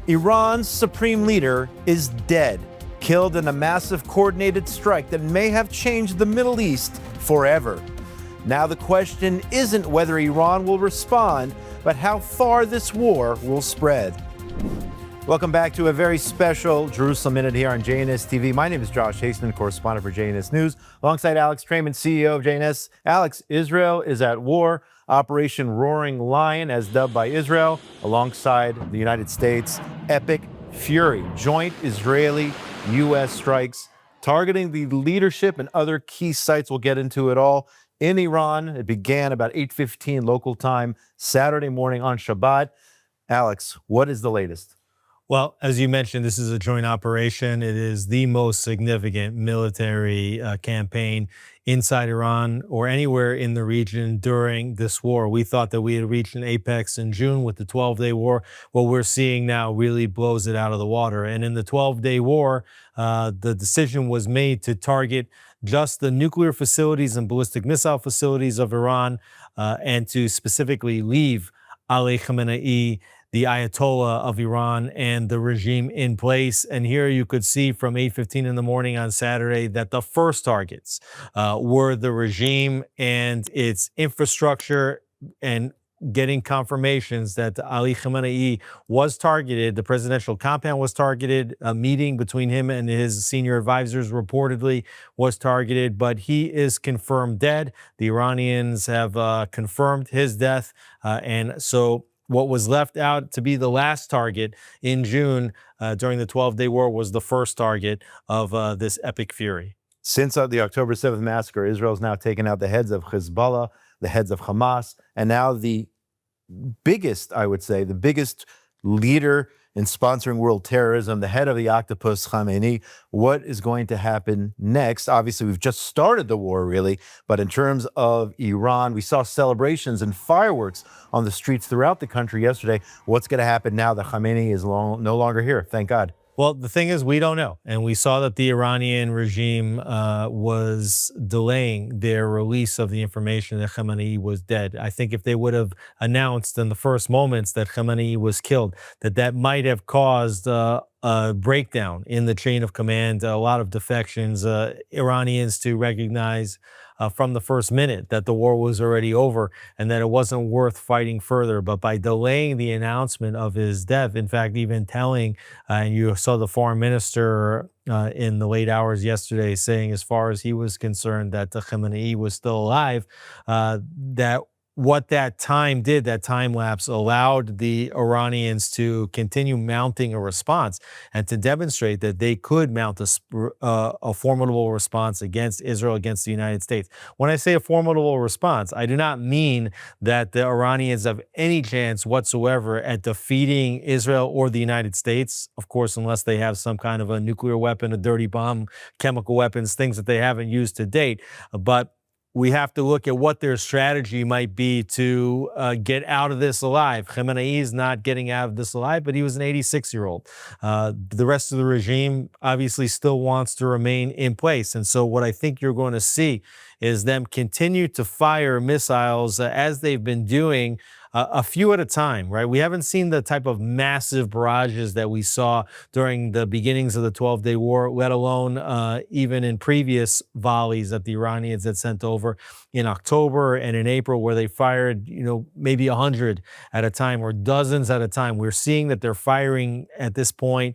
Iran's supreme leader is dead, killed in a massive coordinated strike that may have changed the Middle East forever. Now the question isn't whether Iran will respond, but how far this war will spread. Welcome back to a very special Jerusalem Minute here on JNS TV. My name is Josh Hasten, correspondent for JNS News, alongside Alex Trayman, CEO of JNS. Alex, Israel is at war. Operation Roaring Lion, as dubbed by Israel, alongside the United States. Epic Fury, joint Israeli-U.S. strikes targeting the leadership and other key sites. We'll get into it all. In Iran, it began about 8:15 local time Saturday morning on Shabbat. Alex, what is the latest? Well, as you mentioned, this is a joint operation. It is the most significant military campaign inside Iran or anywhere in the region during this war. We thought that we had reached an apex in June with the 12-day war. What we're seeing now really blows it out of the water. And in the 12-day war, the decision was made to target just the nuclear facilities and ballistic missile facilities of Iran and to specifically leave Ali Khamenei, the Ayatollah of Iran, and the regime in place. And here you could see from 8:15 in the morning on Saturday that the first targets were the regime and its infrastructure, and getting confirmations that Ali Khamenei was targeted. The presidential compound was targeted. A meeting between him and his senior advisors reportedly was targeted, but he is confirmed dead. The Iranians have confirmed his death. And so what was left out to be the last target in June during the 12-day war was the first target of this epic fury. Since the October 7th massacre, Israel's now taken out the heads of Hezbollah, the heads of Hamas, and now the biggest, I would say, the biggest leader in sponsoring world terrorism, the head of the octopus, Khamenei. What is going to happen next? Obviously, we've just started the war, really, but in terms of Iran, we saw celebrations and fireworks on the streets throughout the country yesterday. What's going to happen now that Khamenei is no longer here? Thank God. Well, the thing is, we don't know. And we saw that the Iranian regime was delaying their release of the information that Khamenei was dead. I think if they would have announced in the first moments that Khamenei was killed, that might have caused a breakdown in the chain of command, a lot of defections, Iranians to recognize from the first minute that the war was already over and that it wasn't worth fighting further. But by delaying the announcement of his death, in fact, even telling, and you saw the foreign minister in the late hours yesterday saying, as far as he was concerned, that the Khamenei was still alive, that what that time did, that time lapse, allowed the Iranians to continue mounting a response and to demonstrate that they could mount a formidable response against Israel, against the United States. When I say a formidable response, I do not mean that the Iranians have any chance whatsoever at defeating Israel or the United States, of course, unless they have some kind of a nuclear weapon, a dirty bomb, chemical weapons, things that they haven't used to date. But we have to look at what their strategy might be to get out of this alive. Khamenei is not getting out of this alive, but he was an 86-year-old. The rest of the regime obviously still wants to remain in place. And so what I think you're going to see is them continue to fire missiles as they've been doing, a few at a time, right? We haven't seen the type of massive barrages that we saw during the beginnings of the 12-day war, let alone even in previous volleys that the Iranians had sent over in October and in April, where they fired, maybe 100 at a time or dozens at a time. We're seeing that they're firing at this point,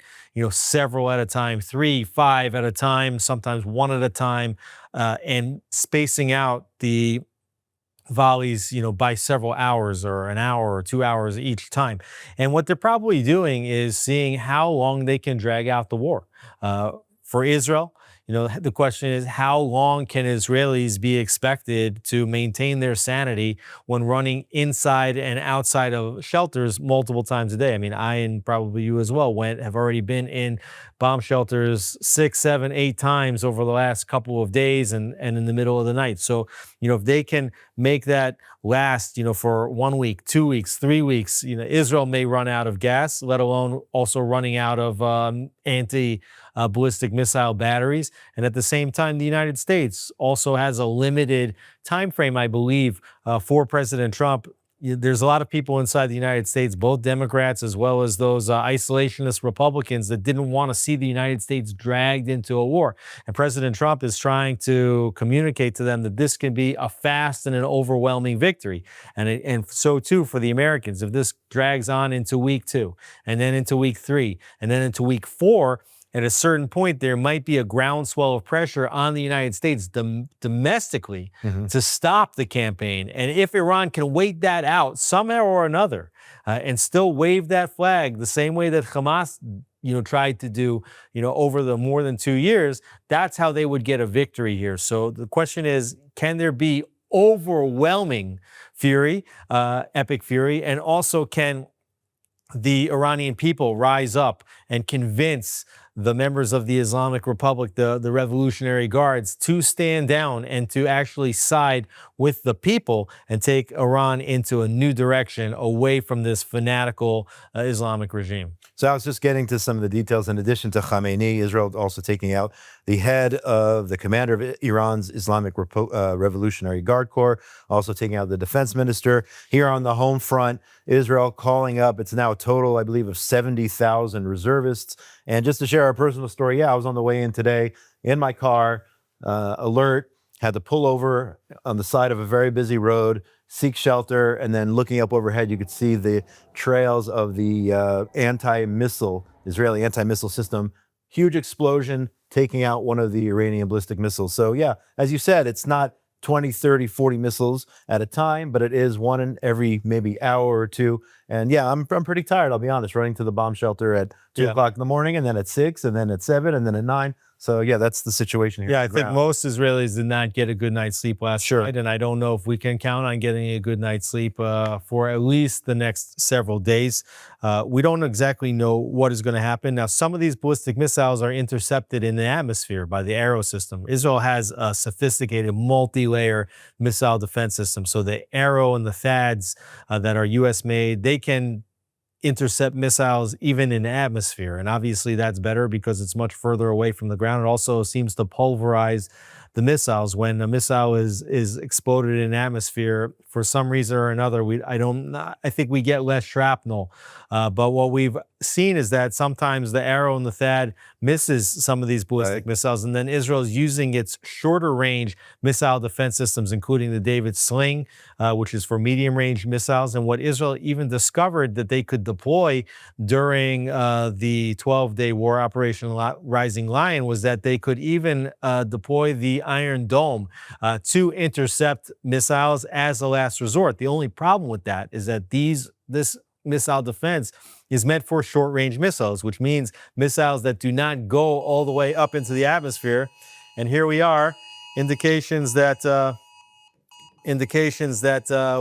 several at a time, 3, 5 at a time, sometimes one at a time, and spacing out the volleys, by several hours or an hour or 2 hours each time. And what they're probably doing is seeing how long they can drag out the war. For Israel, the question is, how long can Israelis be expected to maintain their sanity when running inside and outside of shelters multiple times a day? I mean, I and probably you as well have already been in bomb shelters 6, 7, 8 times over the last couple of days and in the middle of the night. So, if they can make that last, for 1 week, 2 weeks, 3 weeks, Israel may run out of gas, let alone also running out of ballistic missile batteries. And at the same time, the United States also has a limited time frame, I believe, for President Trump there's a lot of people inside the United States, both Democrats as well as those isolationist Republicans, that didn't want to see the United States dragged into a war. And President Trump is trying to communicate to them that this can be a fast and an overwhelming victory. And so too for the Americans, if this drags on into week 2, and then into week 3, and then into week 4, at a certain point, there might be a groundswell of pressure on the United States domestically to stop the campaign. And if Iran can wait that out somehow or another and still wave that flag the same way that Hamas tried to do, over the more than 2 years, that's how they would get a victory here. So the question is, can there be overwhelming fury, epic fury, and also can the Iranian people rise up and convince the members of the Islamic Republic, the Revolutionary Guards, to stand down and to actually side with the people and take Iran into a new direction away from this fanatical Islamic regime. So I was just getting to some of the details. In addition to Khamenei, Israel also taking out the head of the commander of Iran's Islamic Revolutionary Guard Corps, also taking out the defense minister. Here on the home front, Israel calling up, it's now a total, I believe, of 70,000 reservists. And just to share our personal story, I was on the way in today in my car, alert, had to pull over on the side of a very busy road, seek shelter, and then looking up overhead, you could see the trails of the Israeli anti-missile system. Huge explosion, taking out one of the Iranian ballistic missiles. So yeah, as you said, it's not 20, 30, 40 missiles at a time, but it is one in every maybe hour or two. And yeah, I'm pretty tired, I'll be honest, running to the bomb shelter at 2 o'clock in the morning, and then at 6, and then at 7, and then at 9. So yeah, that's the situation here. Yeah, I think most Israelis did not get a good night's sleep last night, and I don't know if we can count on getting a good night's sleep for at least the next several days. We don't exactly know what is going to happen. Now, some of these ballistic missiles are intercepted in the atmosphere by the Arrow system. Israel has a sophisticated multi-layer missile defense system. So the Arrow and the THAADs that are U.S. made, they can intercept missiles even in the atmosphere. And obviously that's better because it's much further away from the ground. It also seems to pulverize the missiles. When a missile is exploded in atmosphere, for some reason or another, I think we get less shrapnel. But what we've seen is that sometimes the Arrow and the THAAD misses some of these ballistic missiles, and then Israel is using its shorter range missile defense systems, including the David Sling, which is for medium range missiles. And what Israel even discovered that they could deploy during the 12-day war Operation Rising Lion was that they could even deploy the Iron Dome to intercept missiles as a last resort. The only problem with that is that this missile defense is meant for short-range missiles, which means missiles that do not go all the way up into the atmosphere. And here we are, indications that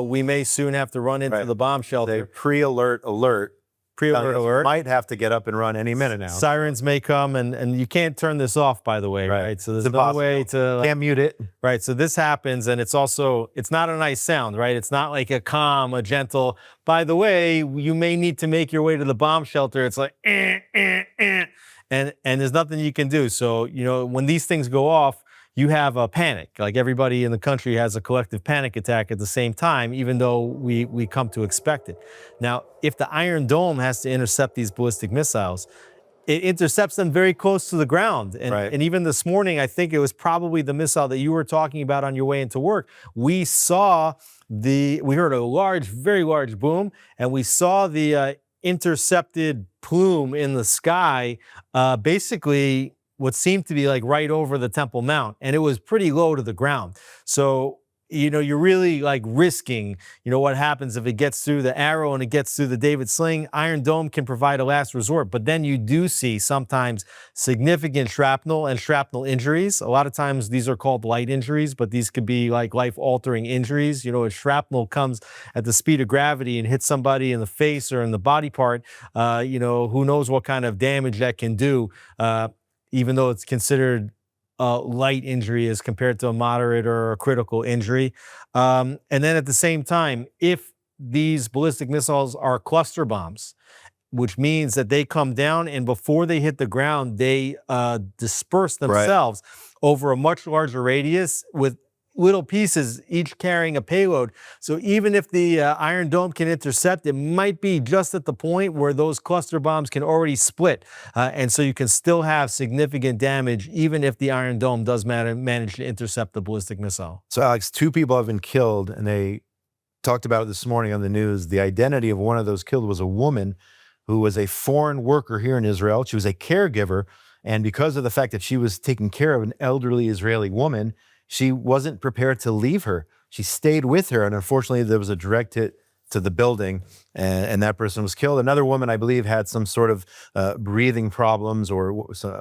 we may soon have to run into the bomb shelter. They pre-alert. Alert. Might have to get up and run any minute now. Sirens may come, and you can't turn this off, by the way, right? So there's no way to... Can't mute it. Right, so this happens, and it's not a nice sound, right? It's not like a calm, a gentle, by the way, you may need to make your way to the bomb shelter. It's like, and there's nothing you can do. So, when these things go off, you have a panic. Like everybody in the country has a collective panic attack at the same time, even though we come to expect it. Now, if the Iron Dome has to intercept these ballistic missiles, it intercepts them very close to the ground. And even this morning, I think it was probably the missile that you were talking about on your way into work. We heard a very large boom, and we saw the intercepted plume in the sky, basically what seemed to be like right over the Temple Mount, and it was pretty low to the ground. So, you're really like risking, what happens if it gets through the Arrow and it gets through the David Sling. Iron Dome can provide a last resort, but then you do see sometimes significant shrapnel and shrapnel injuries. A lot of times these are called light injuries, but these could be like life-altering injuries. If shrapnel comes at the speed of gravity and hits somebody in the face or in the body part, who knows what kind of damage that can do, even though it's considered a light injury as compared to a moderate or a critical injury. And then at the same time, if these ballistic missiles are cluster bombs, which means that they come down and before they hit the ground, they disperse themselves over a much larger radius with little pieces, each carrying a payload. So even if the Iron Dome can intercept, it might be just at the point where those cluster bombs can already split. And so you can still have significant damage, even if the Iron Dome does manage to intercept the ballistic missile. So, Alex, 2 people have been killed, and they talked about it this morning on the news. The identity of one of those killed was a woman who was a foreign worker here in Israel. She was a caregiver, and because of the fact that she was taking care of an elderly Israeli woman, she wasn't prepared to leave her. She stayed with her, and unfortunately, there was a direct hit to the building, and that person was killed. Another woman, I believe, had some sort of breathing problems or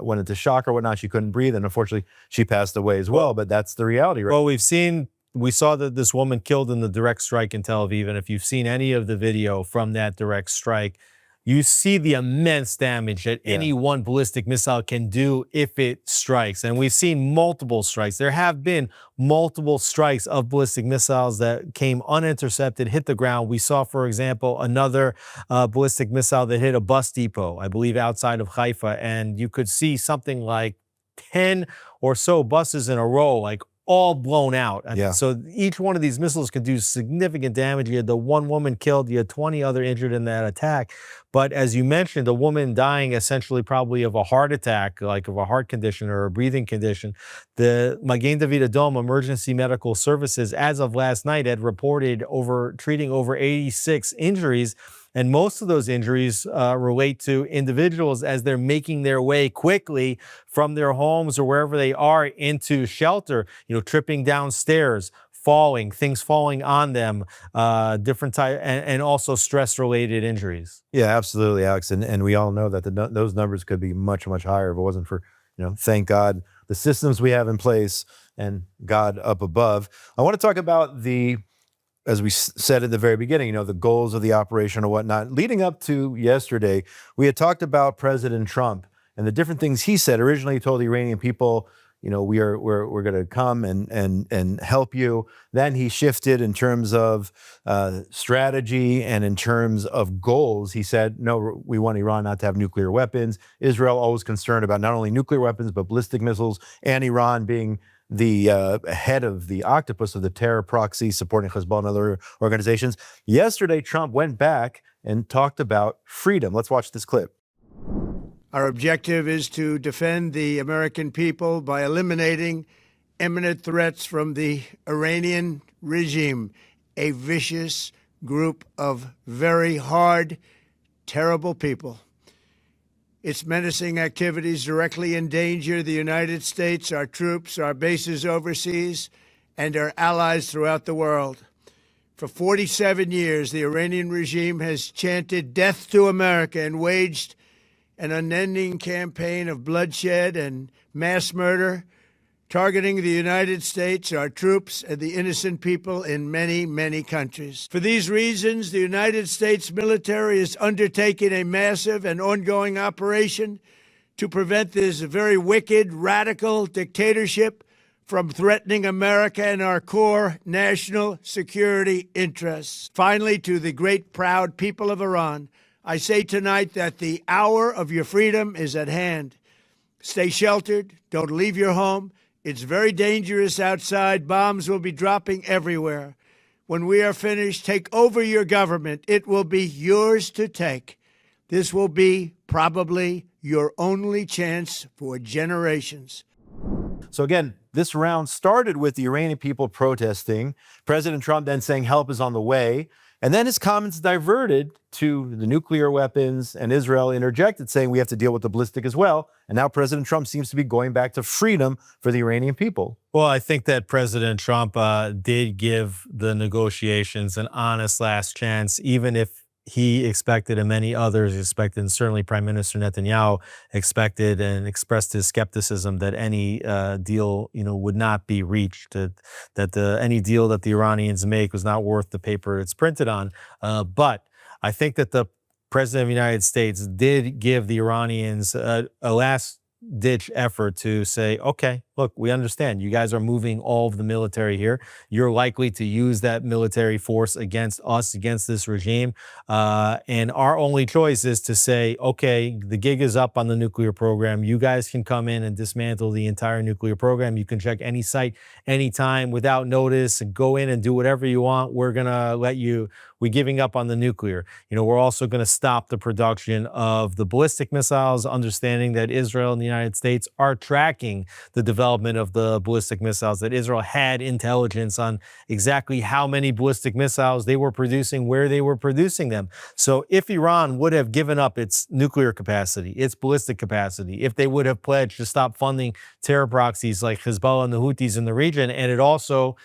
went into shock or whatnot. She couldn't breathe, and unfortunately, she passed away as well. But that's the reality, right? Well, we saw that this woman killed in the direct strike in Tel Aviv, and if you've seen any of the video from that direct strike, you see the immense damage that any one ballistic missile can do if it strikes. And we've seen multiple strikes. There have been multiple strikes of ballistic missiles that came unintercepted, hit the ground. We saw, for example, another ballistic missile that hit a bus depot, I believe outside of Haifa, and you could see something like 10 or so buses in a row, like all blown out. Yeah. So each one of these missiles could do significant damage. You had the one woman killed, you had 20 other injured in that attack. But as you mentioned, the woman dying essentially probably of a heart attack, like of a heart condition or a breathing condition. The Magen David Adom Emergency Medical Services, as of last night, had reported treating over 86 injuries. And most of those injuries relate to individuals as they're making their way quickly from their homes or wherever they are into shelter, tripping downstairs, falling, things falling on them, different type, and also stress-related injuries. Yeah, absolutely, Alex. And we all know that those numbers could be much, much higher if it wasn't for, thank God, the systems we have in place and God up above. I want to talk about as we said at the very beginning, the goals of the operation or whatnot. Leading up to yesterday, we had talked about President Trump and the different things he said. Originally, he told the Iranian people, we're going to come and help you. Then he shifted in terms of strategy and in terms of goals. He said, no, we want Iran not to have nuclear weapons. Israel always concerned about not only nuclear weapons, but ballistic missiles, and Iran being the head of the octopus of the terror proxy supporting Hezbollah and other organizations. Yesterday, Trump went back and talked about freedom. Let's watch this clip. Our objective is to defend the American people by eliminating imminent threats from the Iranian regime, a vicious group of very hard, terrible people. Its menacing activities directly endanger the United States, our troops, our bases overseas, and our allies throughout the world. For 47 years, the Iranian regime has chanted death to America and waged an unending campaign of bloodshed and mass murder, targeting the United States, our troops, and the innocent people in many, many countries. For these reasons, the United States military is undertaking a massive and ongoing operation to prevent this very wicked, radical dictatorship from threatening America and our core national security interests. Finally, to the great, proud people of Iran, I say tonight that the hour of your freedom is at hand. Stay sheltered. Don't leave your home. It's very dangerous outside. Bombs will be dropping everywhere. When we are finished, take over your government. It will be yours to take. This will be probably your only chance for generations. So again, this round started with the Iranian people protesting. President Trump then saying help is on the way. And then his comments diverted to the nuclear weapons, and Israel interjected, saying we have to deal with the ballistic as well. And now President Trump seems to be going back to freedom for the Iranian people. Well, I think that President Trump did give the negotiations an honest last chance, even if he expected, and many others expected, and certainly Prime Minister Netanyahu expected and expressed his skepticism that any deal, would not be reached, that any deal that the Iranians make was not worth the paper it's printed on. But I think that the President of the United States did give the Iranians a last-ditch effort to say, okay, look, we understand you guys are moving all of the military here. You're likely to use that military force against us, against this regime. And our only choice is to say, okay, the gig is up on the nuclear program. You guys can come in and dismantle the entire nuclear program. You can check any site, anytime, without notice, and go in and do whatever you want. We're going to let you, we're giving up on the nuclear. We're also going to stop the production of the ballistic missiles, understanding that Israel and the United States are tracking the development of the ballistic missiles, that Israel had intelligence on exactly how many ballistic missiles they were producing, where they were producing them. So if Iran would have given up its nuclear capacity, its ballistic capacity, if they would have pledged to stop funding terror proxies like Hezbollah and the Houthis in the region, and it also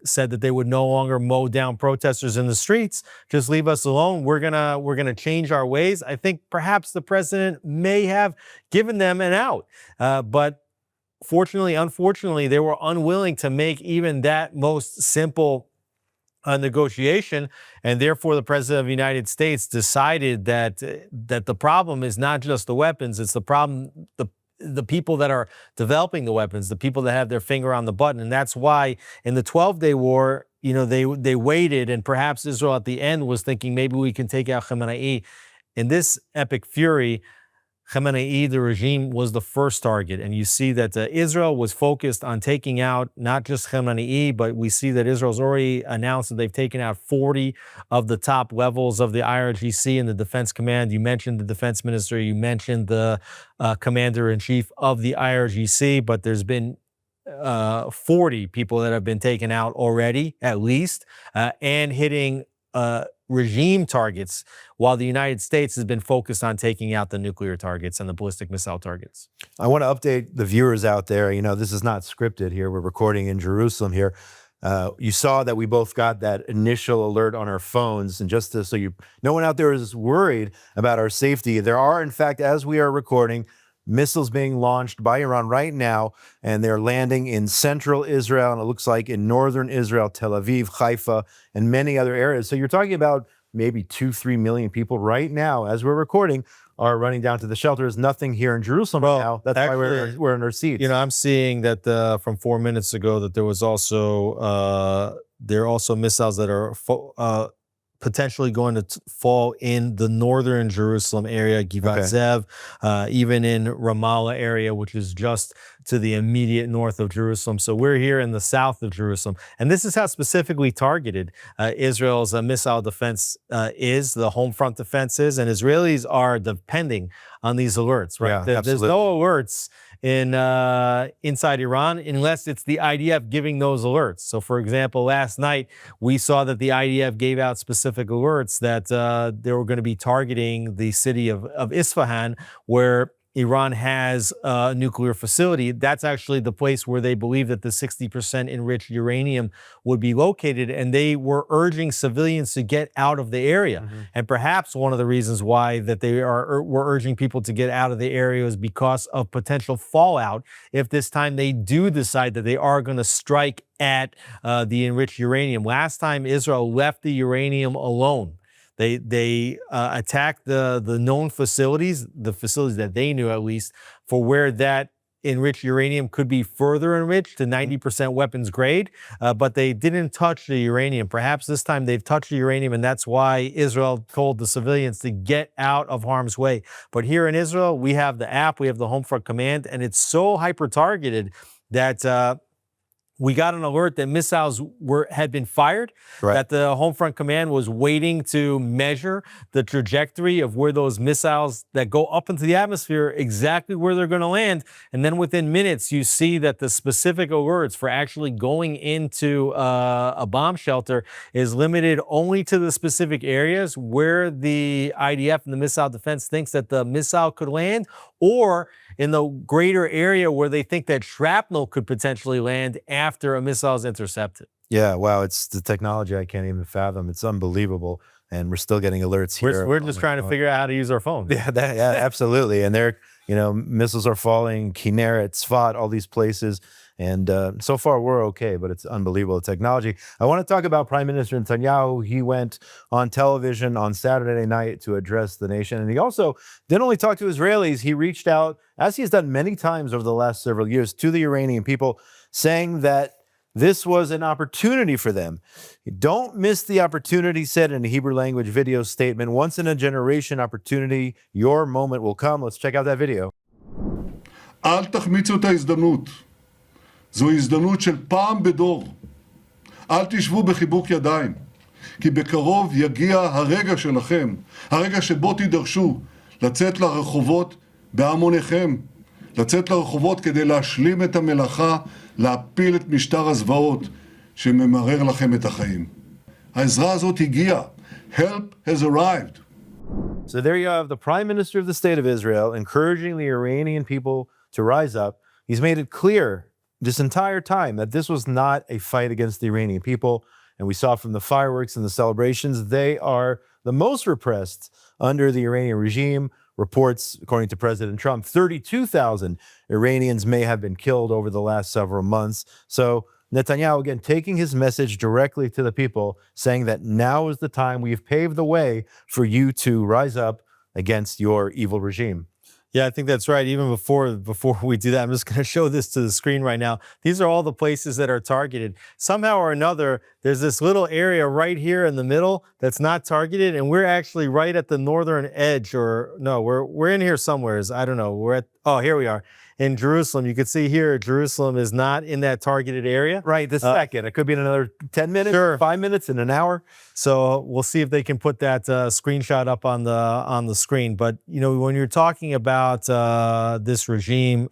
said that they would no longer mow down protesters in the streets, just leave us alone. We're gonna change our ways. I think perhaps the president may have given them an out, but unfortunately, they were unwilling to make even that most simple negotiation, and therefore the president of the United States decided that the problem is not just the weapons; it's the problem the people that are developing the weapons, the people that have their finger on the button. And that's why in the 12-day war, they waited, and perhaps Israel at the end was thinking maybe we can take out Khamenei. In this epic fury, Khamenei, the regime, was the first target. And you see that Israel was focused on taking out not just Khamenei, but we see that Israel's already announced that they've taken out 40 of the top levels of the IRGC and the Defense Command. You mentioned the defense minister, you mentioned the commander-in-chief of the IRGC, but there's been 40 people that have been taken out already, at least, and hitting regime targets, while the United States has been focused on taking out the nuclear targets and the ballistic missile targets. I want to update the viewers out there. This is not scripted here. We're recording in Jerusalem here. You saw that we both got that initial alert on our phones. And just so no one out there is worried about our safety, there are, in fact, as we are recording, missiles being launched by Iran right now, and they're landing in central Israel, and it looks like in northern Israel, Tel Aviv, Haifa, and many other areas. So you're talking about maybe 2-3 million people right now, as we're recording, are running down to the shelters. Nothing here in Jerusalem right now. That's why we're in our seats. I'm seeing that from 4 minutes ago that there was also missiles that are potentially going to fall in the northern Jerusalem area, Givat Zev, even in Ramallah area, which is just to the immediate north of Jerusalem. So we're here in the south of Jerusalem. And this is how specifically targeted Israel's missile defense is, the home front defense is, and Israelis are depending on these alerts, right? Yeah, There's no alerts inside Iran unless it's the IDF giving those alerts. So for example, last night we saw that the IDF gave out specific alerts that they were going to be targeting the city of Isfahan, where Iran has a nuclear facility. That's actually the place where they believe that the 60% enriched uranium would be located, and they were urging civilians to get out of the area. Mm-hmm. And perhaps one of the reasons why that they were urging people to get out of the area is because of potential fallout if this time they do decide that they are going to strike at the enriched uranium. Last time Israel left the uranium alone. They attacked the known facilities, the facilities that they knew at least, for where that enriched uranium could be further enriched to 90% weapons grade, but they didn't touch the uranium. Perhaps this time they've touched the uranium, and that's why Israel told the civilians to get out of harm's way. But here in Israel, we have the app, we have the Home Front Command, and it's so hyper-targeted that we got an alert that missiles had been fired, right, that the Home Front Command was waiting to measure the trajectory of where those missiles that go up into the atmosphere, exactly where they're going to land. And then within minutes, you see that the specific alerts for actually going into a bomb shelter is limited only to the specific areas where the IDF and the missile defense thinks that the missile could land, or in the greater area where they think that shrapnel could potentially land after a missile is intercepted. Yeah, wow, it's the technology I can't even fathom. It's unbelievable, and we're still getting alerts here. We're just trying to figure out how to use our phones. Yeah, absolutely. And missiles are falling, Kinneret, Sfat, all these places. And so far, we're okay, but it's unbelievable technology. I want to talk about Prime Minister Netanyahu. He went on television on Saturday night to address the nation. And he also didn't only talk to Israelis, he reached out, as he has done many times over the last several years, to the Iranian people, saying that this was an opportunity for them. Don't miss the opportunity, said in a Hebrew language video statement. Once in a generation opportunity, your moment will come. Let's check out that video. אל תחמיצו את ההזדמנות. זו הזדמנות של פעם בדור. אל תשבו בחיבוק ידיים, כי בקרוב יגיע הרגע שלכם, הרגע שבו תידרשו לצאת לרחובות בהמוניכם, לצאת לרחובות כדי להשלים את המלאכה, להפיל את משטר הזוועות שממרר לכם את החיים. העזרה הזאת הגיעה. Help has arrived. So there you have the Prime Minister of the State of Israel encouraging the Iranian people to rise up. He's made it clear this entire time that this was not a fight against the Iranian people. And we saw from the fireworks and the celebrations, they are the most repressed under the Iranian regime. Reports, according to President Trump, 32,000 Iranians may have been killed over the last several months. So Netanyahu, again, taking his message directly to the people, saying that now is the time. We've paved the way for you to rise up against your evil regime. Yeah, I think that's right. Even before we do that, I'm just going to show this to the screen right now. These are all the places that are targeted. Somehow or another, there's this little area right here in the middle that's not targeted, and we're actually right at the northern edge, or no, we're in here somewhere. I don't know. Here we are. In Jerusalem, you can see here, Jerusalem is not in that targeted area. Right, this second. It could be in another 10 minutes, sure. 5 minutes, in an hour. So we'll see if they can put that screenshot up on the screen. But, you know, when you're talking about this regime,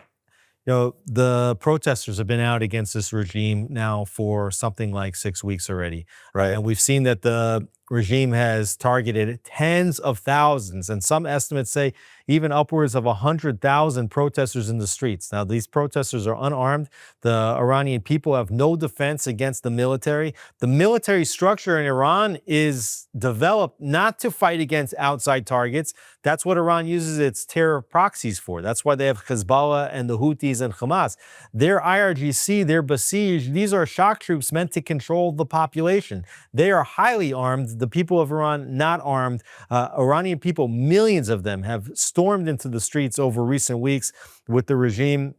you know, the protesters have been out against this regime now for something like 6 weeks already. Right. And we've seen that the regime has targeted tens of thousands, and some estimates say even upwards of 100,000 protesters in the streets. Now, these protesters are unarmed. The Iranian people have no defense against the military. The military structure in Iran is developed not to fight against outside targets. That's what Iran uses its terror proxies for. That's why they have Hezbollah and the Houthis and Hamas. Their IRGC, their Basij, these are shock troops meant to control the population. They are highly armed. The people of Iran, not armed. Iranian people, millions of them, have stormed into the streets over recent weeks with the regime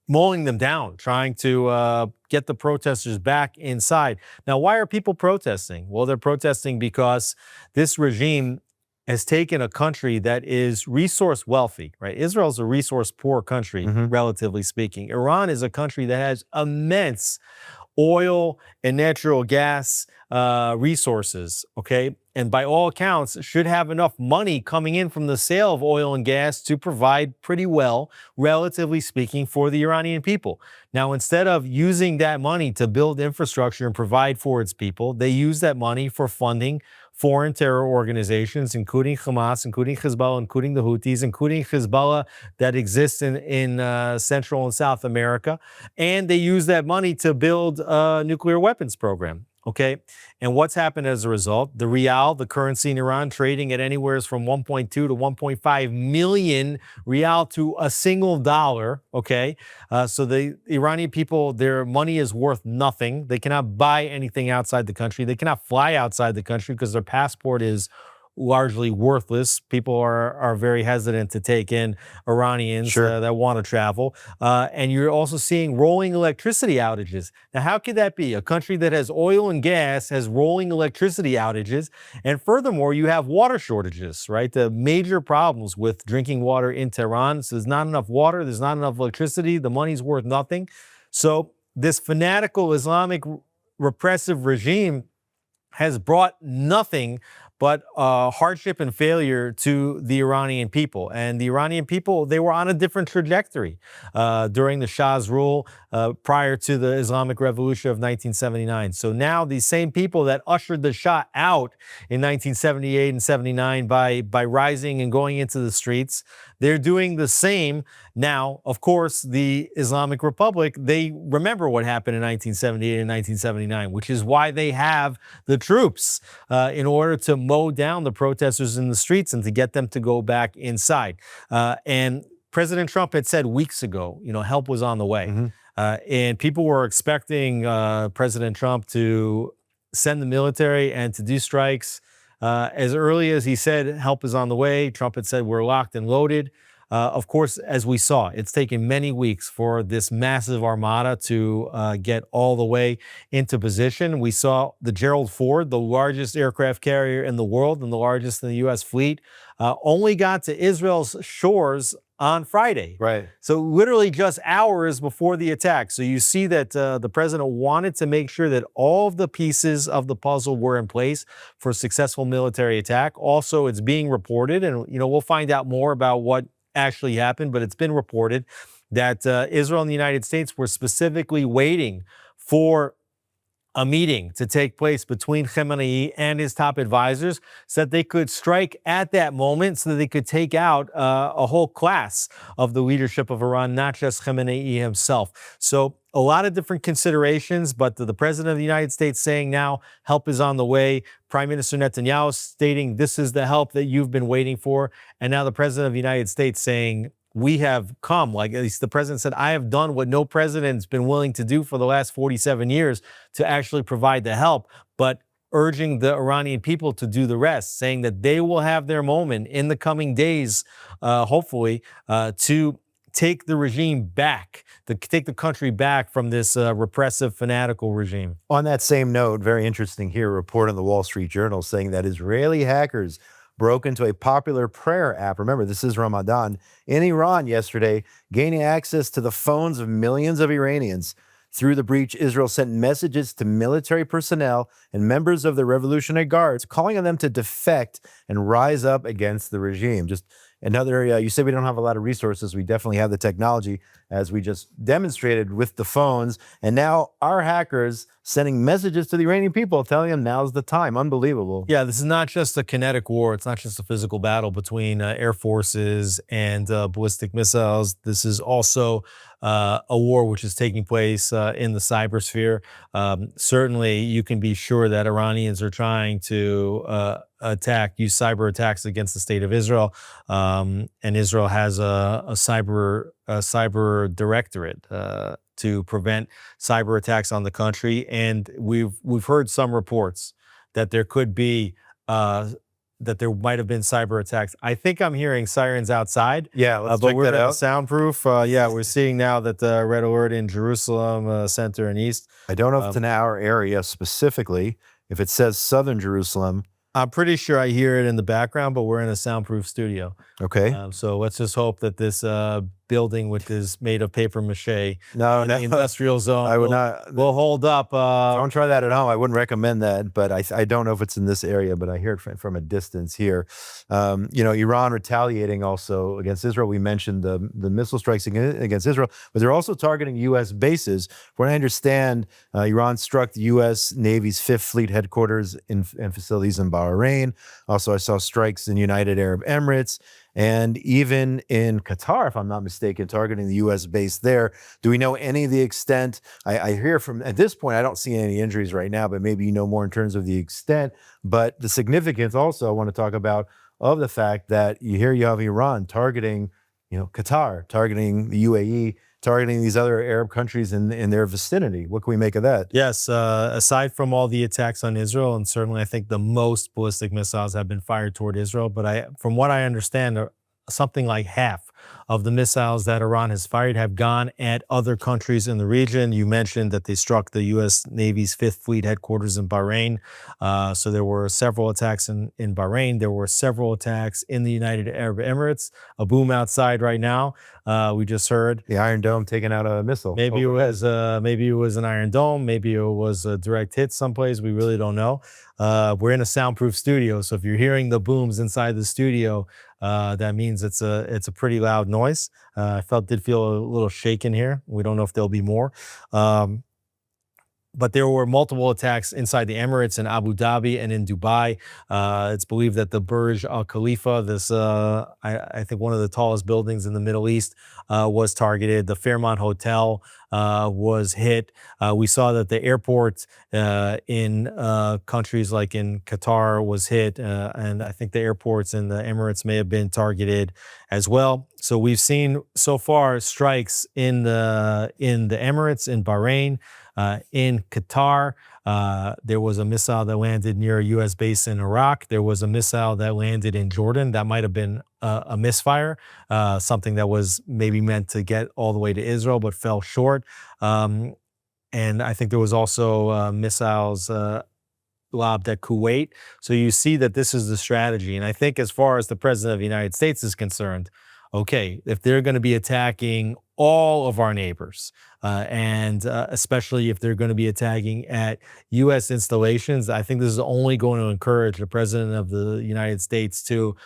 mowing them down, trying to get the protesters back inside. Now, why are people protesting? Well, they're protesting because this regime has taken a country that is resource wealthy, right? Israel is a resource poor country, relatively speaking. Iran is a country that has immense oil and natural gas resources, okay? And by all accounts, should have enough money coming in from the sale of oil and gas to provide pretty well, relatively speaking, for the Iranian people. Now, instead of using that money to build infrastructure and provide for its people, they use that money for funding foreign terror organizations, including Hamas, including Hezbollah, including the Houthis, including Hezbollah that exists in Central and South America. And they use that money to build a nuclear weapons program. Okay, and what's happened as a result? The rial, the currency in Iran, trading at anywhere from 1.2 to 1.5 million rial to a single dollar. Okay, so the Iranian people, their money is worth nothing. They cannot buy anything outside the country. They cannot fly outside the country because their passport is largely worthless. People are very hesitant to take in Iranians that want to travel. And you're also seeing rolling electricity outages. Now, how could that be? A country that has oil and gas has rolling electricity outages. And furthermore, you have water shortages, right? The major problems with drinking water in Tehran. So there's not enough water. There's not enough electricity. The money's worth nothing. So this fanatical Islamic repressive regime has brought nothing but hardship and failure to the Iranian people. And the Iranian people, they were on a different trajectory during the Shah's rule prior to the Islamic Revolution of 1979. So now these same people that ushered the Shah out in 1978 and 79 by rising and going into the streets, they're doing the same now. Of course, the Islamic Republic, they remember what happened in 1978 and 1979, which is why they have the troops in order to mow down the protesters in the streets and to get them to go back inside. And President Trump had said weeks ago, you know, help was on the way. And people were expecting President Trump to send the military and to do strikes. As early as he said, help is on the way, Trump had said, we're locked and loaded. Of course, as we saw, it's taken many weeks for this massive armada to get all the way into position. We saw the Gerald Ford, the largest aircraft carrier in the world and the largest in the U.S. fleet, only got to Israel's shores on Friday. Right. So literally just hours before the attack. So you see that the president wanted to make sure that all of the pieces of the puzzle were in place for a successful military attack. Also, it's being reported, and we'll find out more about what actually happened, but it's been reported that Israel and the United States were specifically waiting for a meeting to take place between Khamenei and his top advisors so that they could strike at that moment, so that they could take out a whole class of the leadership of Iran, not just Khamenei himself. So a lot of different considerations, but the president of the United States saying now help is on the way. Prime Minister Netanyahu stating this is the help that you've been waiting for. And now the president of the United States saying we have come, like at least the president said, I have done what no president's been willing to do for the last 47 years to actually provide the help, but urging the Iranian people to do the rest, saying that they will have their moment in the coming days, hopefully, to take the regime back, to take the country back from this repressive, fanatical regime. On that same note, very interesting here, a report in the Wall Street Journal saying that Israeli hackers broke into a popular prayer app. Remember, this is Ramadan in Iran yesterday, gaining access to the phones of millions of Iranians. Through the breach, Israel sent messages to military personnel and members of the Revolutionary Guards, calling on them to defect and rise up against the regime. Just another, you said we don't have a lot of resources. We definitely have the technology, as we just demonstrated with the phones. And now our hackers sending messages to the Iranian people, telling them now's the time. Unbelievable. Yeah, this is not just a kinetic war. It's not just a physical battle between air forces and ballistic missiles. This is also a war which is taking place in the cybersphere. Certainly, you can be sure that Iranians are trying to use cyber attacks against the state of Israel, and Israel has a cyber directorate to prevent cyber attacks on the country. And we've heard some reports that there could be that there might have been cyber attacks. I think I'm hearing sirens outside. Yeah, let's but check we're that out. Soundproof. Yeah, we're seeing now that the red alert in Jerusalem, center and east. I don't know if it's in our area specifically. If it says southern Jerusalem, I'm pretty sure I hear it in the background, but we're in a soundproof studio. okay. So let's just hope that this building, which is made of paper mache, No, the industrial zone, I would not. will hold up. Don't try that at home. I wouldn't recommend that, but I don't know if it's in this area, but I hear it from a distance here. Iran retaliating also against Israel. We mentioned the missile strikes against Israel, but they're also targeting U.S. bases. From what I understand, Iran struck the U.S. Navy's 5th Fleet headquarters and facilities in Bahrain. Also, I saw strikes in United Arab Emirates and even in Qatar, if I'm not mistaken, targeting the U.S. base there. Do we know any of the extent? I hear from, at this point, I don't see any injuries right now, but maybe you know more in terms of the extent. But the significance also, I want to talk about, of the fact that you have Iran targeting, Qatar, targeting the UAE, targeting these other Arab countries in their vicinity. What can we make of that? Yes, aside from all the attacks on Israel, and certainly I think the most ballistic missiles have been fired toward Israel, but from what I understand, something like half of the missiles that Iran has fired have gone at other countries in the region. You mentioned that they struck the U.S. Navy's 5th Fleet headquarters in Bahrain. So there were several attacks in Bahrain. There were several attacks in the United Arab Emirates. A boom outside right now. We just heard The Iron Dome taking out a missile. maybe it was an Iron Dome. Maybe it was a direct hit someplace. We really don't know. We're in a soundproof studio, so if you're hearing the booms inside the studio, that means it's a pretty loud noise. I did feel a little shaken here. We don't know if there'll be more. But there were multiple attacks inside the Emirates, in Abu Dhabi and in Dubai. It's believed that the Burj Al Khalifa, this I think one of the tallest buildings in the Middle East, was targeted. The Fairmont Hotel was hit. We saw that the airport in countries like in Qatar was hit, and I think the airports in the Emirates may have been targeted as well. So we've seen so far strikes in the Emirates, in Bahrain, in Qatar. There was a missile that landed near a U.S. base in Iraq. There was a missile that landed in Jordan. That might have been a misfire, something that was maybe meant to get all the way to Israel but fell short. And I think there was also missiles lobbed at Kuwait. So you see that this is the strategy. And I think as far as the President of the United States is concerned, okay, if they're going to be attacking all of our neighbors, and especially if they're going to be attacking at U.S. installations, I think this is only going to encourage the President of the United States to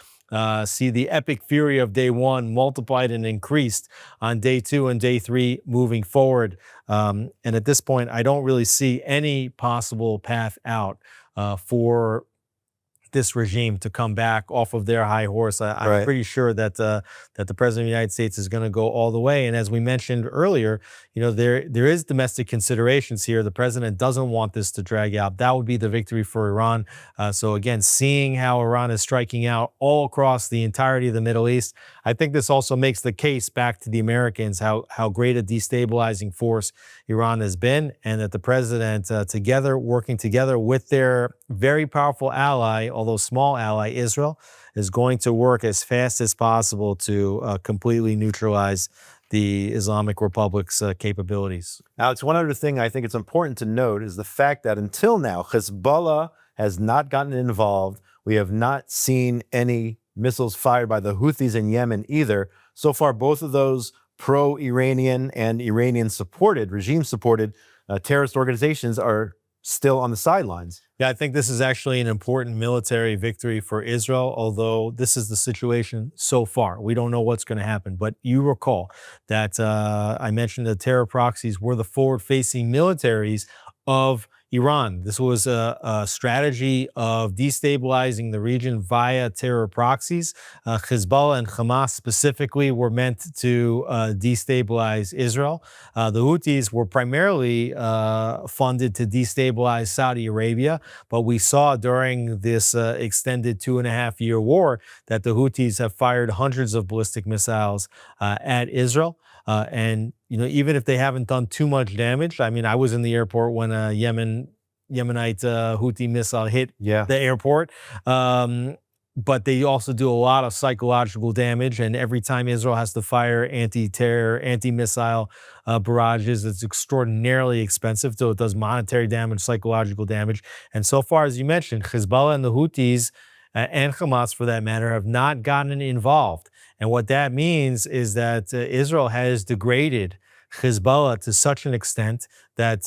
see the epic fury of day one multiplied and increased on day two and day three moving forward. And at this point, I don't really see any possible path out for this regime to come back off of their high horse. I'm pretty sure that the President of the United States is going to go all the way. And as we mentioned earlier, there is domestic considerations here. The president doesn't want this to drag out. That would be the victory for Iran. So again, seeing how Iran is striking out all across the entirety of the Middle East, I think this also makes the case back to the Americans how great a destabilizing force Iran has been, and that the president, working together with their very powerful ally, although small ally, Israel, is going to work as fast as possible to completely neutralize the Islamic Republic's capabilities. Now, it's one other thing I think it's important to note is the fact that until now, Hezbollah has not gotten involved. We have not seen any missiles fired by the Houthis in Yemen either. So far, both of those pro-Iranian and Iranian-supported, regime-supported terrorist organizations are still on the sidelines. Yeah, I think this is actually an important military victory for Israel, although this is the situation so far. We don't know what's going to happen. But you recall that I mentioned the terror proxies were the forward-facing militaries of Iran. This was a strategy of destabilizing the region via terror proxies. Hezbollah and Hamas specifically were meant to destabilize Israel. The Houthis were primarily funded to destabilize Saudi Arabia, but we saw during this extended 2.5-year war that the Houthis have fired hundreds of ballistic missiles at Israel. And even if they haven't done too much damage, I mean, I was in the airport when a Yemenite Houthi missile hit the airport. But they also do a lot of psychological damage. And every time Israel has to fire anti-terror, anti-missile barrages, it's extraordinarily expensive. So it does monetary damage, psychological damage. And so far, as you mentioned, Hezbollah and the Houthis and Hamas, for that matter, have not gotten involved. And what that means is that Israel has degraded Hezbollah to such an extent that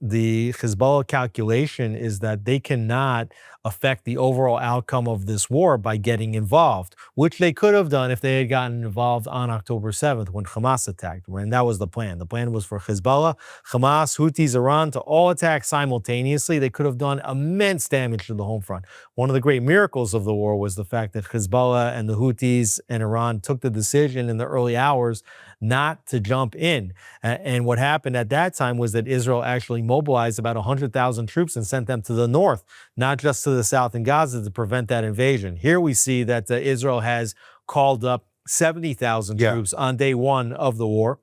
the Hezbollah calculation is that they cannot affect the overall outcome of this war by getting involved, which they could have done if they had gotten involved on October 7th when Hamas attacked. And that was the plan. The plan was for Hezbollah, Hamas, Houthis, Iran to all attack simultaneously. They could have done immense damage to the home front. One of the great miracles of the war was the fact that Hezbollah and the Houthis and Iran took the decision in the early hours not to jump in. And what happened at that time was that Israel actually mobilized about 100,000 troops and sent them to the north, not just to the south in Gaza, to prevent that invasion. Here we see that Israel has called up 70,000 troops on day one of the war.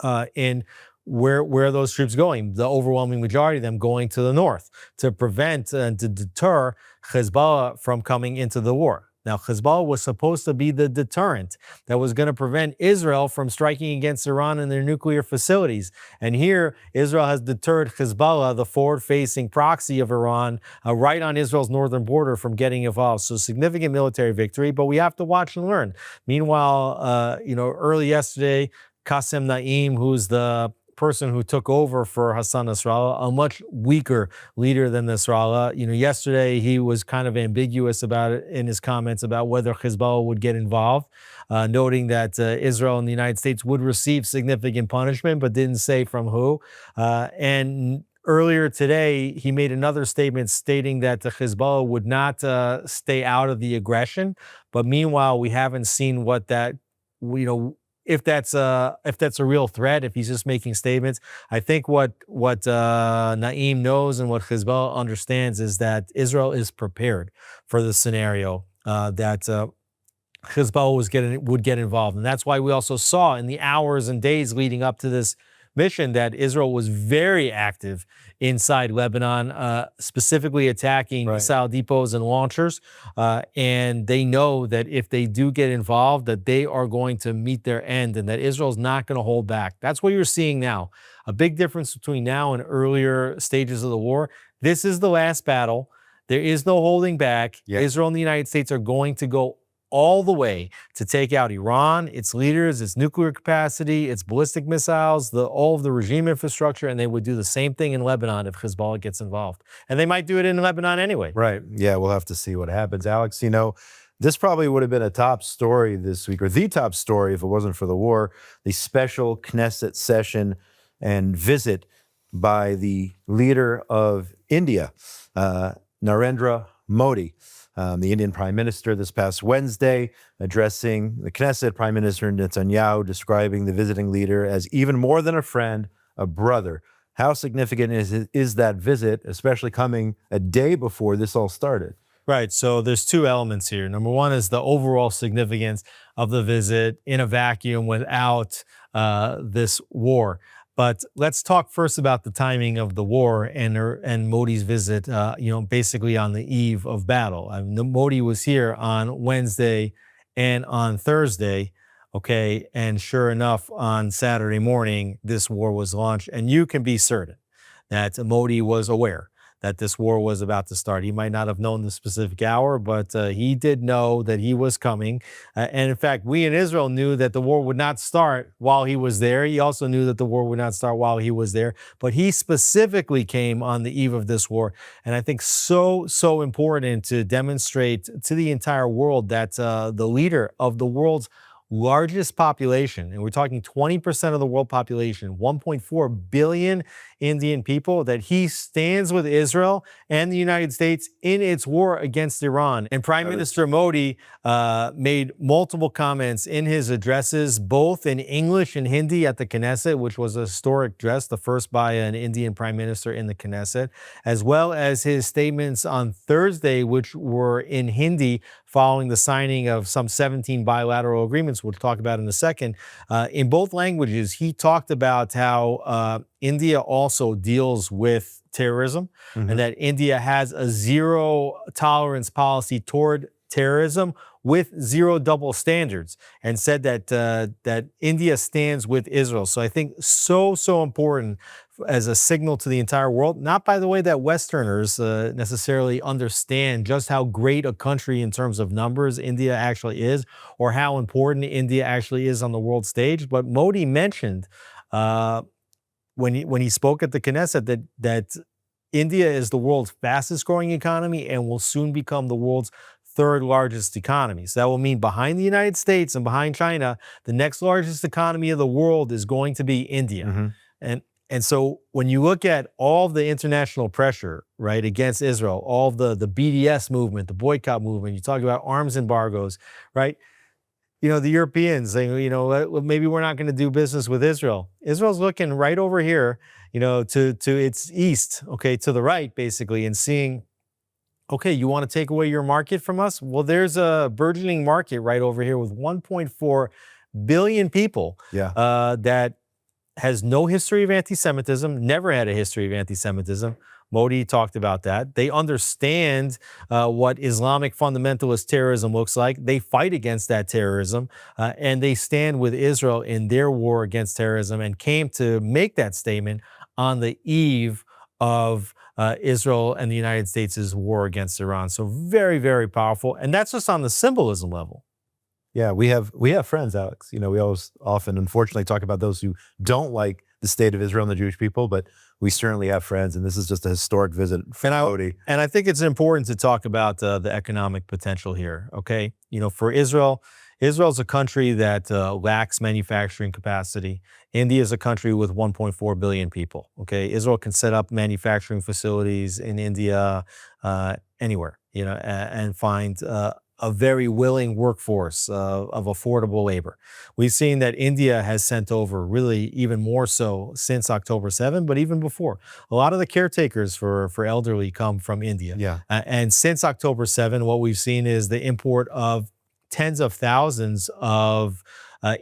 And where are those troops going? The overwhelming majority of them going to the north to prevent and to deter Hezbollah from coming into the war. Now, Hezbollah was supposed to be the deterrent that was going to prevent Israel from striking against Iran and their nuclear facilities. And here, Israel has deterred Hezbollah, the forward-facing proxy of Iran, right on Israel's northern border from getting involved. So significant military victory, but we have to watch and learn. Meanwhile, early yesterday, Qasem Naim, who's the person who took over for Hassan Nasrallah, a much weaker leader than Nasrallah. Yesterday he was kind of ambiguous about it in his comments about whether Hezbollah would get involved, noting that Israel and the United States would receive significant punishment, but didn't say from who. And earlier today, he made another statement stating that the Hezbollah would not stay out of the aggression. But meanwhile, we haven't seen what that, if that's a real threat, if he's just making statements. I think what Naim knows and what Hezbollah understands is that Israel is prepared for the scenario that Hezbollah would get involved. And that's why we also saw in the hours and days leading up to this mission that Israel was very active inside Lebanon, specifically attacking missile depots and launchers. And they know that if they do get involved, that they are going to meet their end and that Israel's not going to hold back. That's what you're seeing now. A big difference between now and earlier stages of the war. This is the last battle. There is no holding back. Israel and the United States are going to go all the way to take out Iran, its leaders, its nuclear capacity, its ballistic missiles, all of the regime infrastructure, and they would do the same thing in Lebanon if Hezbollah gets involved. And they might do it in Lebanon anyway. Right. Yeah, we'll have to see what happens. Alex, this probably would have been a top story this week, or the top story if it wasn't for the war, the special Knesset session and visit by the leader of India, Narendra Modi. The Indian Prime Minister this past Wednesday addressing the Knesset, Prime Minister Netanyahu describing the visiting leader as even more than a friend, a brother. How significant is that visit, especially coming a day before this all started? Right. So there's two elements here. Number one is the overall significance of the visit in a vacuum without this war. But let's talk first about the timing of the war and Modi's visit, basically on the eve of battle. Modi was here on Wednesday and on Thursday, okay? And sure enough, on Saturday morning, this war was launched. And you can be certain that Modi was aware that this war was about to start. He might not have known the specific hour, but he did know that he was coming. And in fact, we in Israel knew that the war would not start while he was there. He also knew that the war would not start while he was there. But he specifically came on the eve of this war. And I think so important to demonstrate to the entire world that the leader of the world's largest population, and we're talking 20% of the world population, 1.4 billion Indian people, that he stands with Israel and the United States in its war against Iran. And Prime Minister Modi made multiple comments in his addresses, both in English and Hindi at the Knesset, which was a historic address, the first by an Indian Prime Minister in the Knesset, as well as his statements on Thursday, which were in Hindi, following the signing of some 17 bilateral agreements we'll talk about in a second. In both languages, he talked about how India also deals with terrorism and that India has a zero tolerance policy toward terrorism with zero double standards, and said that India stands with Israel. So I think so important as a signal to the entire world, not by the way that Westerners necessarily understand just how great a country in terms of numbers India actually is, or how important India actually is on the world stage. But Modi mentioned when he spoke at the Knesset that India is the world's fastest growing economy and will soon become the world's third largest economy. So that will mean behind the United States and behind China, the next largest economy of the world is going to be India. And so when you look at all the international pressure, right, against Israel, all the BDS movement, the boycott movement, you talk about arms embargoes, right? The Europeans saying, maybe we're not going to do business with Israel. Israel's looking right over here, to its east, okay, to the right, basically, and seeing, okay, you want to take away your market from us? Well, there's a burgeoning market right over here with 1.4 billion people that has no history of anti-Semitism, never had a history of anti-Semitism. Modi talked about that. They understand what Islamic fundamentalist terrorism looks like. They fight against that terrorism, and they stand with Israel in their war against terrorism, and came to make that statement on the eve of Israel and the United States' war against Iran. So very, very powerful. And that's just on the symbolism level. Yeah, we have friends, Alex. We always often, unfortunately, talk about those who don't like the state of Israel and the Jewish people, but we certainly have friends, and this is just a historic visit for Modi. And I think it's important to talk about the economic potential here, okay? For Israel Israel's a country that lacks manufacturing capacity. India is a country with 1.4 billion people. Okay, Israel can set up manufacturing facilities in India, anywhere, and find a very willing workforce of affordable labor. We've seen that India has sent over, really even more so since October 7, but even before. A lot of the caretakers for elderly come from India. Yeah. And since October 7, what we've seen is the import of tens of thousands of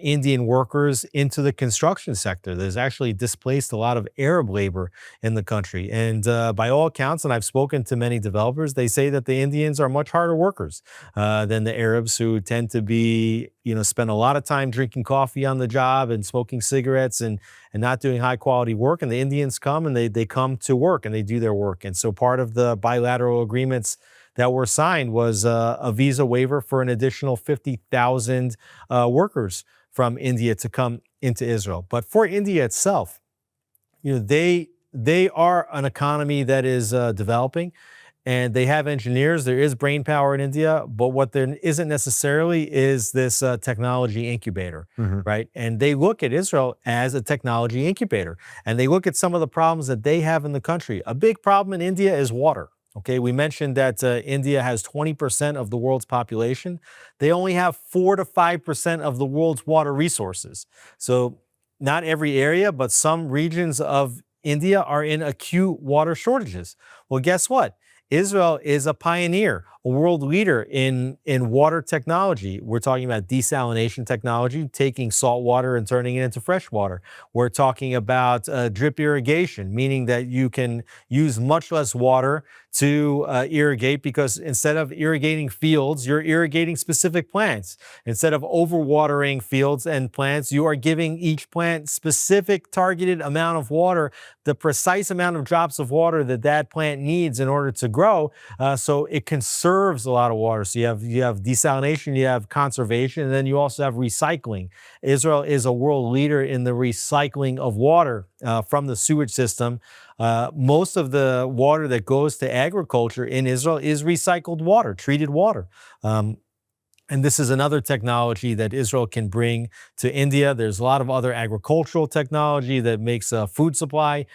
Indian workers into the construction sector. There's actually displaced a lot of Arab labor in the country. And by all accounts, and I've spoken to many developers, they say that the Indians are much harder workers than the Arabs, who tend to be, spend a lot of time drinking coffee on the job and smoking cigarettes and not doing high quality work. And the Indians come and they come to work and they do their work. And so part of the bilateral agreements that were signed was a visa waiver for an additional 50,000 workers from India to come into Israel. But for India itself, they are an economy that is developing, and they have engineers. There is brain power in India, but what there isn't necessarily is this technology incubator, right? And they look at Israel as a technology incubator, and they look at some of the problems that they have in the country. A big problem in India is water. Okay, we mentioned that India has 20% of the world's population. They only have 4 to 5% of the world's water resources. So not every area, but some regions of India are in acute water shortages. Well, guess what? Israel is a pioneer, a world leader in water technology. We're talking about desalination technology, taking salt water and turning it into fresh water. We're talking about drip irrigation, meaning that you can use much less water to irrigate, because instead of irrigating fields, you're irrigating specific plants. Instead of overwatering fields and plants, you are giving each plant specific targeted amount of water, the precise amount of drops of water that that plant needs in order to grow. So it conserves a lot of water. So you have desalination, you have conservation, and then you also have recycling. Israel is a world leader in the recycling of water from the sewage system. Most of the water that goes to agriculture in Israel is recycled water, treated water. And this is another technology that Israel can bring to India. There's a lot of other agricultural technology that makes food supply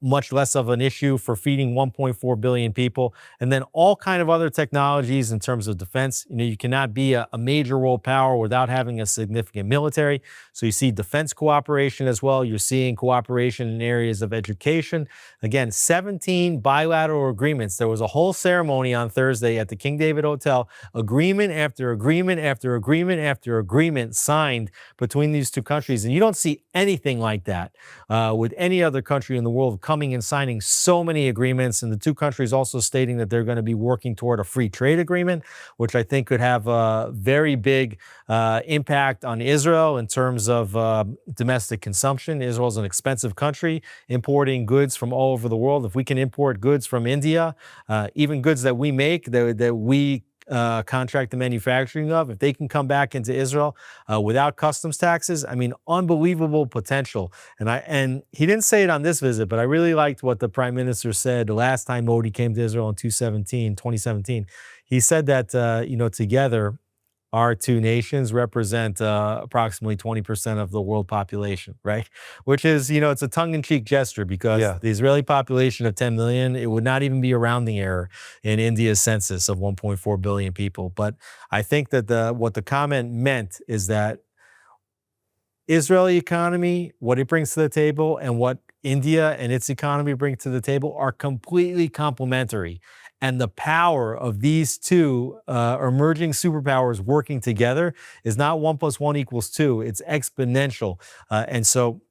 much less of an issue for feeding 1.4 billion people. And then all kind of other technologies in terms of defense. You cannot be a major world power without having a significant military. So you see defense cooperation as well. You're seeing cooperation in areas of education. Again, 17 bilateral agreements. There was a whole ceremony on Thursday at the King David Hotel, agreement after agreement after agreement after agreement signed between these two countries. And you don't see anything like that with any other country in the world, coming and signing so many agreements. And the two countries also stating that they're going to be working toward a free trade agreement, which I think could have a very big impact on Israel in terms of domestic consumption. Israel is an expensive country, importing goods from all over the world. If we can import goods from India, even goods that we make, that we contract the manufacturing of, if they can come back into Israel without customs taxes, I mean, unbelievable potential. And he didn't say it on this visit, but I really liked what the Prime Minister said the last time Modi came to Israel in 2017. He said that, together, our two nations represent approximately 20% of the world population, right? Which is, it's a tongue-in-cheek gesture, because the Israeli population of 10 million, it would not even be a rounding error in India's census of 1.4 billion people. But I think that what the comment meant is that Israeli economy, what it brings to the table, and what India and its economy bring to the table are completely complementary. And the power of these two emerging superpowers working together is not 1 + 1 = 2. It's exponential. And so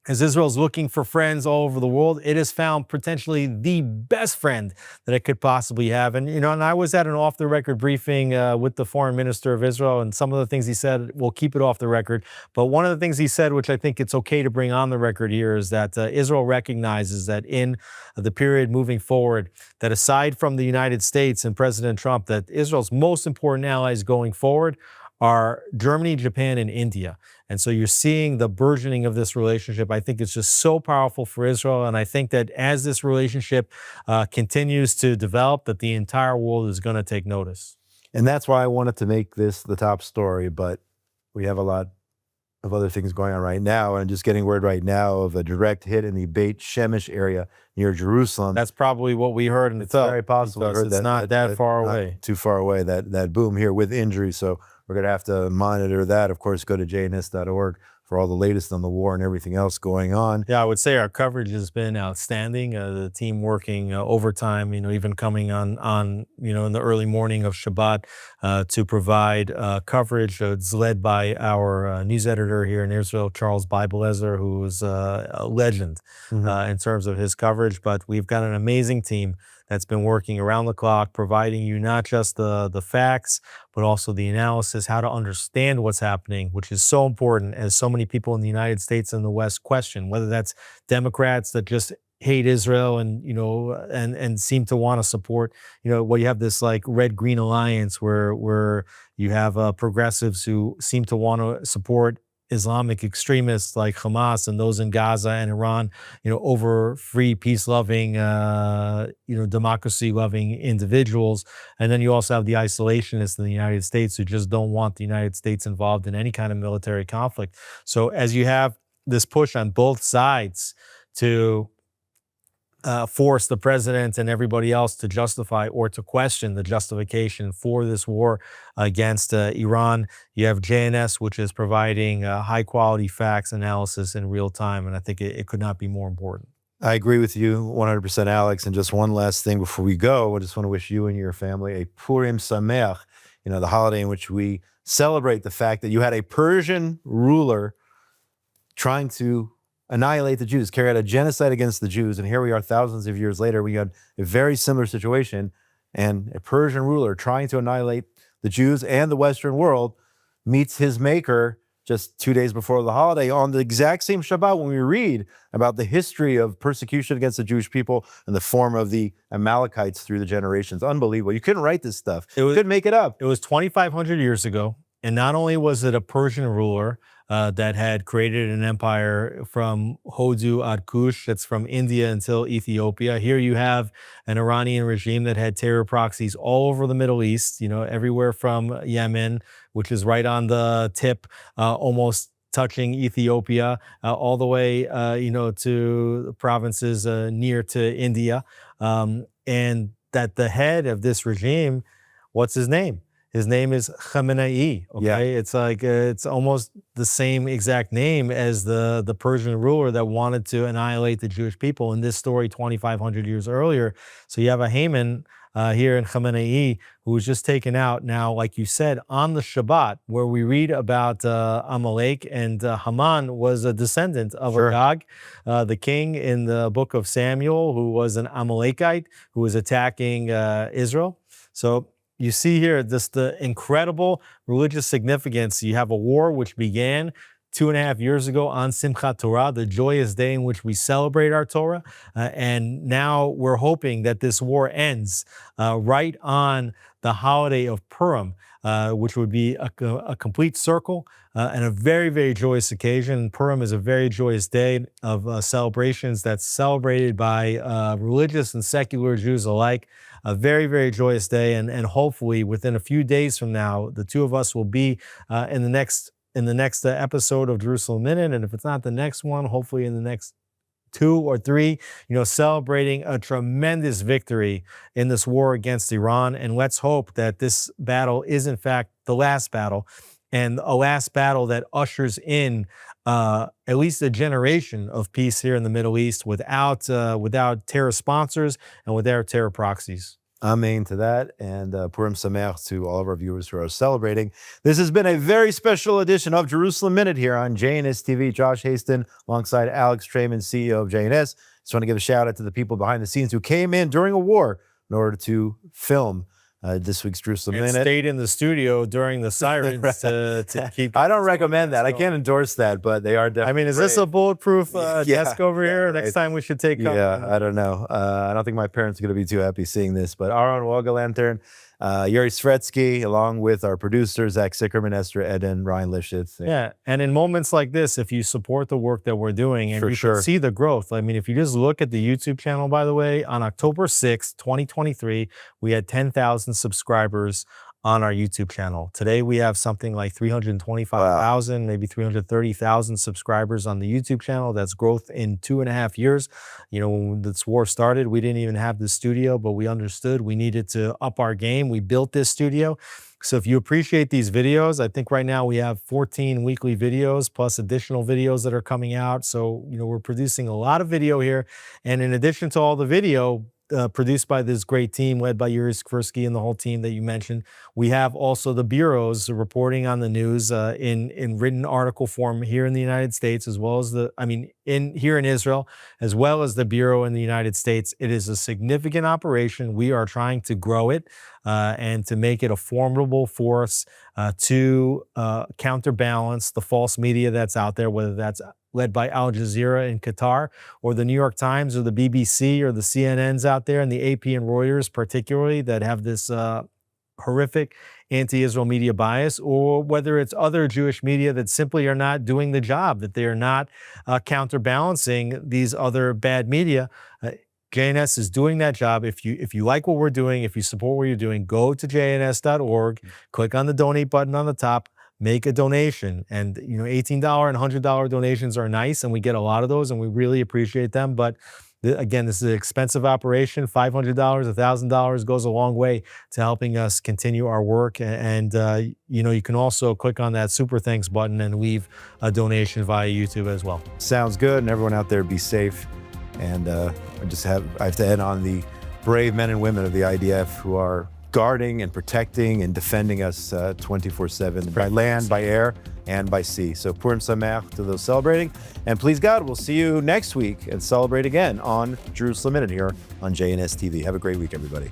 as Israel's looking for friends all over the world, it has found potentially the best friend that it could possibly have. And, and I was at an off-the-record briefing with the foreign minister of Israel, and some of the things he said, we'll keep it off the record. But one of the things he said, which I think it's okay to bring on the record here, is that Israel recognizes that in the period moving forward, that aside from the United States and President Trump, that Israel's most important allies going forward are Germany, Japan, and India. And so you're seeing the burgeoning of this relationship. I think it's just so powerful for Israel. And I think that as this relationship continues to develop, that the entire world is going to take notice. And that's why I wanted to make this the top story, but we have a lot of other things going on right now. And just getting word right now of a direct hit in the Beit Shemesh area near Jerusalem. That's probably what we heard in the It's very possible. We because heard it's not that far not away. too far away, that boom here with injury. So we're going to have to monitor that. Of course, go to jns.org for all the latest on the war and everything else going on. Yeah, I would say our coverage has been outstanding. The team working overtime, even coming on in the early morning of Shabbat to provide coverage. It's led by our news editor here in Israel, Charles Bibelezer, who is a legend in terms of his coverage. But we've got an amazing team that's been working around the clock, providing you not just the facts, but also the analysis, how to understand what's happening, which is so important, as so many people in the United States and the West question, whether that's Democrats that just hate Israel and seem to want to support, you have this like red-green alliance where you have progressives who seem to want to support Islamic extremists like Hamas and those in Gaza and Iran, over free, peace-loving, democracy-loving individuals. And then you also have the isolationists in the United States who just don't want the United States involved in any kind of military conflict. So as you have this push on both sides to force the president and everybody else to justify or to question the justification for this war against Iran. You have JNS, which is providing high-quality facts analysis in real time, and I think it could not be more important. I agree with you 100%, Alex. And just one last thing before we go, I just want to wish you and your family a Purim Sameach, the holiday in which we celebrate the fact that you had a Persian ruler trying to annihilate the Jews, carry out a genocide against the Jews. And here we are thousands of years later, we had a very similar situation, and a Persian ruler trying to annihilate the Jews and the Western world meets his maker just 2 days before the holiday on the exact same Shabbat when we read about the history of persecution against the Jewish people in the form of the Amalekites through the generations. Unbelievable. You couldn't write this stuff. You couldn't make it up. It was 2,500 years ago. And not only was it a Persian ruler that had created an empire from Hodu ad Kush, that's from India until Ethiopia. Here you have an Iranian regime that had terror proxies all over the Middle East, everywhere from Yemen, which is right on the tip, almost touching Ethiopia, all the way, to the provinces near to India. And that the head of this regime, what's his name? His name is Khamenei. Okay, Yeah. It's like it's almost the same exact name as the Persian ruler that wanted to annihilate the Jewish people in this story 2,500 years earlier. So you have a Haman here in Khamenei who was just taken out now, like you said, on the Shabbat, where we read about Amalek, and Haman was a descendant of Agag, the king in the book of Samuel, who was an Amalekite who was attacking Israel. So you see here just the incredible religious significance. You have a war which began 2.5 years ago on Simchat Torah, the joyous day in which we celebrate our Torah. And now we're hoping that this war ends right on the holiday of Purim, which would be a complete circle and a very, very joyous occasion. Purim is a very joyous day of celebrations that's celebrated by religious and secular Jews alike. A very, very joyous day, and hopefully within a few days from now, the two of us will be in the next episode of Jerusalem Minute, and if it's not the next one, hopefully in the next 2 or 3, celebrating a tremendous victory in this war against Iran. And let's hope that this battle is in fact the last battle, and a last battle that ushers in at least a generation of peace here in the Middle East without terror sponsors and without terror proxies. Amen to that, and Purim Sameach to all of our viewers who are celebrating. This has been a very special edition of Jerusalem Minute here on JNS TV. Josh Haston alongside Alex Trayman, CEO of JNS. Just want to give a shout out to the people behind the scenes who came in during a war in order to film this week's Jerusalem And Minute. stayed in the studio during the sirens to keep. I don't recommend that. I can't endorse that, but they are definitely. I mean, is this a bulletproof desk over here? Yeah, Next time we should take. Yeah, I don't know. I don't think my parents are going to be too happy seeing this. But Aaron Wogalantern, Yuri Svetsky, along with our producers, Zach Sickerman, Esther Eden, Ryan Lifshitz. Yeah, and in moments like this, if you support the work that we're doing and For you sure. can see the growth. I mean, if you just look at the YouTube channel, by the way, on October 6th, 2023, we had 10,000 subscribers on our YouTube channel. Today, we have something like 325,000, maybe 330,000 subscribers on the YouTube channel. That's growth in 2.5 years. You know, when this war started, we didn't even have the studio, but we understood we needed to up our game. We built this studio. So if you appreciate these videos, I think right now we have 14 weekly videos plus additional videos that are coming out. So, you know, we're producing a lot of video here. And in addition to all the video, produced by this great team led by Yuri Skversky and the whole team that you mentioned, we have also the bureaus reporting on the news in written article form here in the United States, as well as here in Israel, as well as the bureau in the United States. It is a significant operation. We are trying to grow it and to make it a formidable force to counterbalance the false media that's out there, whether that's led by Al Jazeera in Qatar, or the New York Times, or the BBC, or the CNNs out there, and the AP and Reuters particularly, that have this horrific anti-Israel media bias, or whether it's other Jewish media that simply are not doing the job, that they are not counterbalancing these other bad media. JNS is doing that job. If you like what we're doing, if you support what you're doing, go to jns.org, click on the donate button on the top, make a donation. And, you know, $18 and $100 donations are nice, and we get a lot of those, and we really appreciate them. But again, this is an expensive operation. $500, $1,000 goes a long way to helping us continue our work. And you know, you can also click on that super thanks button and leave a donation via YouTube as well. Sounds good. And everyone out there, be safe. And I have to end on the brave men and women of the IDF who are guarding and protecting and defending us 24/7 by land, by air, and by sea. So Purim Sameach to those celebrating. And please God, we'll see you next week and celebrate again on Jerusalem Minute here on JNS TV. Have a great week, everybody.